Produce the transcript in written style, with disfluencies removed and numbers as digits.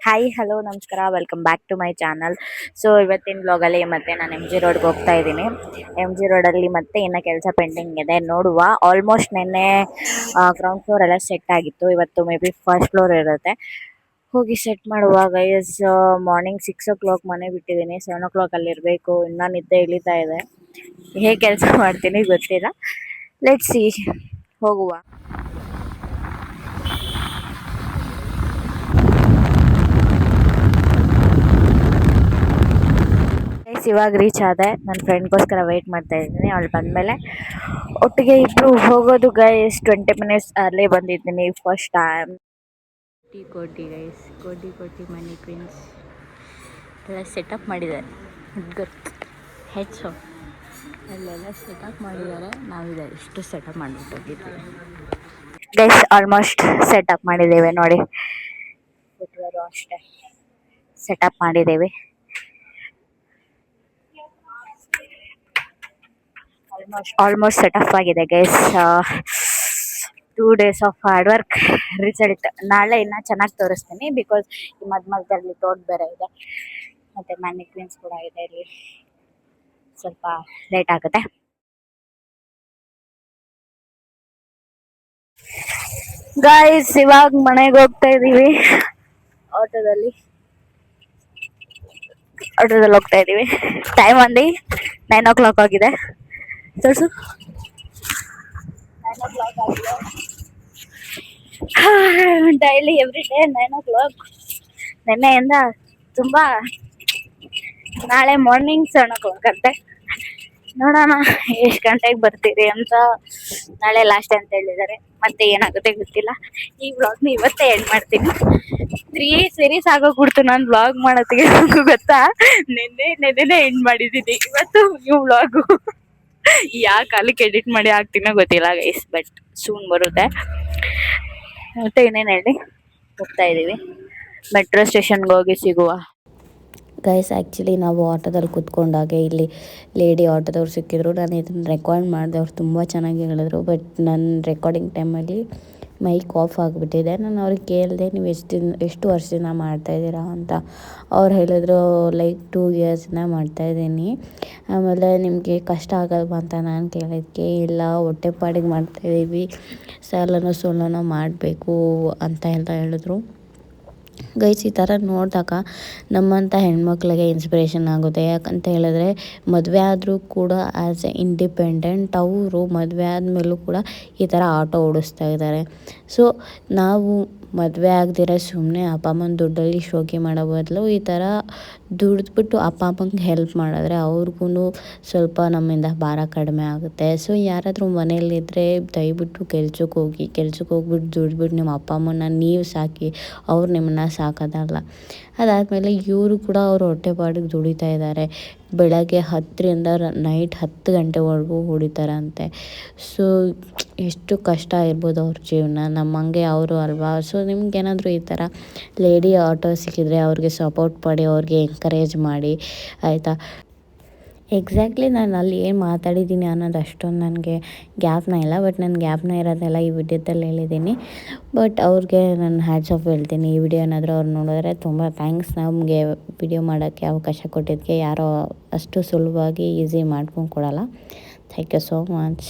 Hi hello ನಮಸ್ಕಾರ welcome back to my channel. So ಇವತ್ತಿನ ಬ್ಲಾಗಲ್ಲಿ ಮತ್ತೆ ನಾನು ಎಮ್ ಜಿ ರೋಡ್ಗೆ ಹೋಗ್ತಾ ಇದ್ದೀನಿ. ಎಮ್ ಜಿ ರೋಡಲ್ಲಿ ಮತ್ತೆ ಇನ್ನೂ ಕೆಲಸ ಪೆಂಡಿಂಗ್ ಇದೆ, ನೋಡುವ. ಆಲ್ಮೋಸ್ಟ್ ನಿನ್ನೆ ಗ್ರೌಂಡ್ ಫ್ಲೋರ್ ಎಲ್ಲ ಸೆಟ್ ಆಗಿತ್ತು, ಇವತ್ತು ಮೇ ಬಿ ಫಸ್ಟ್ ಫ್ಲೋರ್ ಇರುತ್ತೆ. ಹೋಗಿ ಸೆಟ್ ಮಾಡುವ ಗೈಸ್. ಮಾರ್ನಿಂಗ್ 6 o'clock ಮನೆ ಬಿಟ್ಟಿದ್ದೀನಿ, 7 o'clock ಅಲ್ಲಿ ಇರಬೇಕು. ಇನ್ನೂ ನಿದ್ದೆ ಇಳಿತಾ ಇದೆ, ಹೇಗೆ ಕೆಲಸ ಮಾಡ್ತೀನಿ ಗೊತ್ತಿಲ್ಲ. ಲೆಟ್ಸ್ ಸಿ, ಹೋಗುವ. ಇವಾಗ ರೀಚ್ ಆದೆ, ನನ್ನ ಫ್ರೆಂಡ್ಗೋಸ್ಕರ ವೆಯ್ಟ್ ಮಾಡ್ತಾ ಇದ್ದೀನಿ. ಅವಳು ಬಂದಮೇಲೆ ಒಟ್ಟಿಗೆ ಇಬ್ಬರು ಹೋಗೋದು ಗೈಸ್. 20 minutes ಅಲ್ಲೇ ಬಂದಿದ್ದೀನಿ ಫಸ್ಟ್ ಟೈಮ್. ಕೋಟಿ ಗೈಸ್, ಕೋಟಿ ಮನಿ ಕ್ವೀನ್ಸ್ ಎಲ್ಲ ಸೆಟಪ್ ಮಾಡಿದ್ದಾರೆ. ಗೊತ್ತು ಹೆಚ್ಚು ಅಲ್ಲೆಲ್ಲ ಸೆಟಪ್ ಮಾಡಿದ್ದಾರೆ. ನಾವಿದೆ ಇಷ್ಟು ಸೆಟಪ್ ಮಾಡಿಬಿಟ್ಟು ಹೋಗಿದ್ವಿ ಗೈಸ್. ಆಲ್ಮೋಸ್ಟ್ ಸೆಟಪ್ ಮಾಡಿದ್ದೇವೆ ನೋಡಿ, ಅಷ್ಟೇ ಸೆಟಪ್ ಮಾಡಿದ್ದೇವೆ. ಆಲ್ಮೋಸ್ಟ್ ಸೆಟಪ್ ಆಗಿದೆ guys. 2 days of hard work, result ನಾಳೆ ಇನ್ನೂ ಚೆನ್ನಾಗಿ ತೋರಿಸ್ತೀನಿ. ಬಿಕಾಸ್ ಈ ಮಧ್ಯದಲ್ಲಿ ತೋಟ ಬೇರೆ ಇದೆ, ಮತ್ತು ಮ್ಯಾನಿಕ್ವಿನ್ಸ್ ಕೂಡ ಇದೆ. ಇಲ್ಲಿ ಸ್ವಲ್ಪ ಲೇಟ್ ಆಗುತ್ತೆ ಗಾಯ್ಸ್. ಇವಾಗ ಮನೆಗೆ ಹೋಗ್ತಾ ಇದ್ದೀವಿ, ಆಟೋದಲ್ಲಿ ಹೋಗ್ತಾ ಇದ್ದೀವಿ. ಟೈಮ್ 9 o'clock ಆಗಿದೆ. ತೋರಿಸು, 9 o'clock ಆಗಿದೆ. Daily every day 9 o'clock. ನಿನ್ನೆಯಿಂದ ತುಂಬ, ನಾಳೆ ಮಾರ್ನಿಂಗ್ 7 o'clock ಅಂತೆ. ನೋಡೋಣ ಎಷ್ಟು ಗಂಟೆಗೆ ಬರ್ತೀರಿ ಅಂತ. ನಾಳೆ ಲಾಸ್ಟ್ ಅಂತ ಹೇಳಿದ್ದಾರೆ, ಮತ್ತೆ ಏನಾಗುತ್ತೆ ಗೊತ್ತಿಲ್ಲ. ಈ ವ್ಲಾಗ್ನ ಇವತ್ತೇ ಎಂಡ್ ಮಾಡ್ತೀನಿ. 3 series ಆಗೋಗ್ಬಿಡ್ತು ನಾನು ವ್ಲಾಗ್ ಮಾಡೋತ್ತಿಗೆ, ಗೊತ್ತಾ. ನೆನ್ನೆ ಎಂಡ್ ಮಾಡಿದ್ದೀನಿ, ಇವತ್ತು ನ್ಯೂ ವ್ಲಾಗು. ಯಾವ ಕಾಲಕ್ಕೆ ಎಡಿಟ್ ಮಾಡಿ ಹಾಕ್ತೀನೋ ಗೊತ್ತಿಲ್ಲ ಗೈಸ್, ಬಟ್ ಸೂನ್ ಬರುತ್ತೆ. ಮತ್ತೆ ಇನ್ನೇನು ಹೇಳಿ, ಹೋಗ್ತಾ ಇದ್ದೀವಿ. ಮೆಟ್ರೋ ಸ್ಟೇಷನ್ಗೆ ಹೋಗಿ ಸಿಗುವ ಗೈಸ್. ಆ್ಯಕ್ಚುಲಿ ನಾವು ಆಟೋದಲ್ಲಿ ಕೂತ್ಕೊಂಡಾಗೆ ಇಲ್ಲಿ ಲೇಡಿ ಆಟೋದವ್ರು ಸಿಕ್ಕಿದ್ರು. ನಾನು ಇದನ್ನು ರೆಕಾರ್ಡ್ ಮಾಡಿದೆ, ಅವ್ರು ತುಂಬ ಚೆನ್ನಾಗಿ ಹೇಳಿದ್ರು. ಬಟ್ ನನ್ನ ರೆಕಾರ್ಡಿಂಗ್ ಟೈಮಲ್ಲಿ ಮೈಕ್ ಆಫ್ ಆಗಿಬಿಟ್ಟಿದೆ. ನಾನು ಅವ್ರಿಗೆ ಕೇಳಿದೆ, ನೀವು ಎಷ್ಟು ವರ್ಷದಿಂದ ಮಾಡ್ತಾಯಿದ್ದೀರಾ ಅಂತ. ಅವ್ರು ಹೇಳಿದ್ರು, ಲೈಕ್ 2 yearsನ ಮಾಡ್ತಾಯಿದ್ದೀನಿ. ಆಮೇಲೆ ನಿಮಗೆ ಕಷ್ಟ ಆಗಲ್ವಾ ಅಂತ ನಾನು ಕೇಳಿದ್ದಕ್ಕೆ, ಇಲ್ಲ ಹೊಟ್ಟೆಪಾಡಿಗೆ ಮಾಡ್ತಾಯಿದ್ದೀವಿ, ಸಾಲನೋ ಮಾಡಬೇಕು ಅಂತ ಎಲ್ಲ ಹೇಳಿದ್ರು. ಗೈಸ್, ಈ ಥರ ನೋಡಿದಾಗ ನಮ್ಮಂಥ ಹೆಣ್ಮಕ್ಳಿಗೆ ಇನ್ಸ್ಪಿರೇಷನ್ ಆಗುತ್ತೆ. ಯಾಕಂತ ಹೇಳಿದ್ರೆ, ಮದುವೆ ಆದರೂ ಕೂಡ ಆ್ಯಸ್ ಎ ಇಂಡಿಪೆಂಡೆಂಟ್ ಅವರು ಮದುವೆ ಆದಮೇಲೂ ಕೂಡ ಈ ಥರ ಆಟೋ ಓಡಿಸ್ತಾ ಇದ್ದಾರೆ. ಸೊ ನಾವು ಮದುವೆ ಆಗದಿರ ಸುಮ್ಮನೆ ಅಪ್ಪ ಅಮ್ಮನ ದುಡ್ಡಲ್ಲಿ ಶೋಕಿ ಮಾಡೋ ಬದಲು ಈ ಥರ ದುಡಿದ್ಬಿಟ್ಟು ಅಪ್ಪ ಅಮ್ಮಂಗೆ ಹೆಲ್ಪ್ ಮಾಡಿದ್ರೆ ಅವ್ರಿಗೂ ಸ್ವಲ್ಪ ನಮ್ಮಿಂದ ಭಾರ ಕಡಿಮೆ ಆಗುತ್ತೆ. ಸೊ ಯಾರಾದರೂ ಮನೇಲಿದ್ದರೆ ದಯವಿಟ್ಟು ಕೆಲ್ಸಕ್ಕೆ ಹೋಗ್ಬಿಟ್ಟು ದುಡ್ಬಿಟ್ಟು ನಿಮ್ಮ ಅಪ್ಪ ಅಮ್ಮನ ನೀವು ಸಾಕಿ, ಅವ್ರು ನಿಮ್ಮನ್ನ ಸಾಕೋದಲ್ಲ. ಅದಾದಮೇಲೆ ಇವರು ಕೂಡ ಅವ್ರ ಹೊಟ್ಟೆಪಾಡಿಗೆ ದುಡಿತಾ ಇದ್ದಾರೆ. ಬೆಳಗ್ಗೆ 10ರಿಂದ ನೈಟ್ 10 ಗಂಟೆವರೆಗೂ ಹೊಡಿತಾರಂತೆ. ಸೊ ಎಷ್ಟು ಕಷ್ಟ ಇರ್ಬೋದು ಅವ್ರ ಜೀವನ, ನಮ್ಮಂಗೆ ಅವರು ಅಲ್ವಾ. ಸೊ ನಿಮ್ಗೇನಾದರೂ ಈ ಥರ ಲೇಡಿ ಆಟೋ ಸಿಕ್ಕಿದ್ರೆ ಅವ್ರಿಗೆ ಸಪೋರ್ಟ್ ಮಾಡಿ, ಅವ್ರಿಗೆ ಎಂಕರೇಜ್ ಮಾಡಿ, ಆಯಿತಾ. ಎಕ್ಸಾಕ್ಟ್ಲಿ ನಾನು ಅಲ್ಲಿ ಏನು ಮಾತಾಡಿದ್ದೀನಿ ಅನ್ನೋದು ಅಷ್ಟೊಂದು ನನಗೆ ಜ್ಞಾಪನ ಇಲ್ಲ. ಬಟ್ ನನ್ನ ಜ್ಞಾಪನ ಇರೋದೆಲ್ಲ ಈ ವಿಡಿಯೋದಲ್ಲಿ ಹೇಳಿದ್ದೀನಿ. ಬಟ್ ಅವ್ರಿಗೆ ನಾನು ಹ್ಯಾಟ್ಸ್ ಆಫ್ ಹೇಳ್ತೀನಿ. ಈ ವಿಡಿಯೋ ಏನಾದರೂ ಅವ್ರು ನೋಡಿದ್ರೆ ತುಂಬ ಥ್ಯಾಂಕ್ಸ್. ನಮಗೆ ವಿಡಿಯೋ ಮಾಡೋಕ್ಕೆ ಅವಕಾಶ ಕೊಟ್ಟಿದ್ದಕ್ಕೆ. ಯಾರೋ ಅಷ್ಟು ಸುಲಭವಾಗಿ ಈಸಿ ಮಾಡ್ಕೊಂಡು ಕೊಡೋಲ್ಲ. Thank you so much.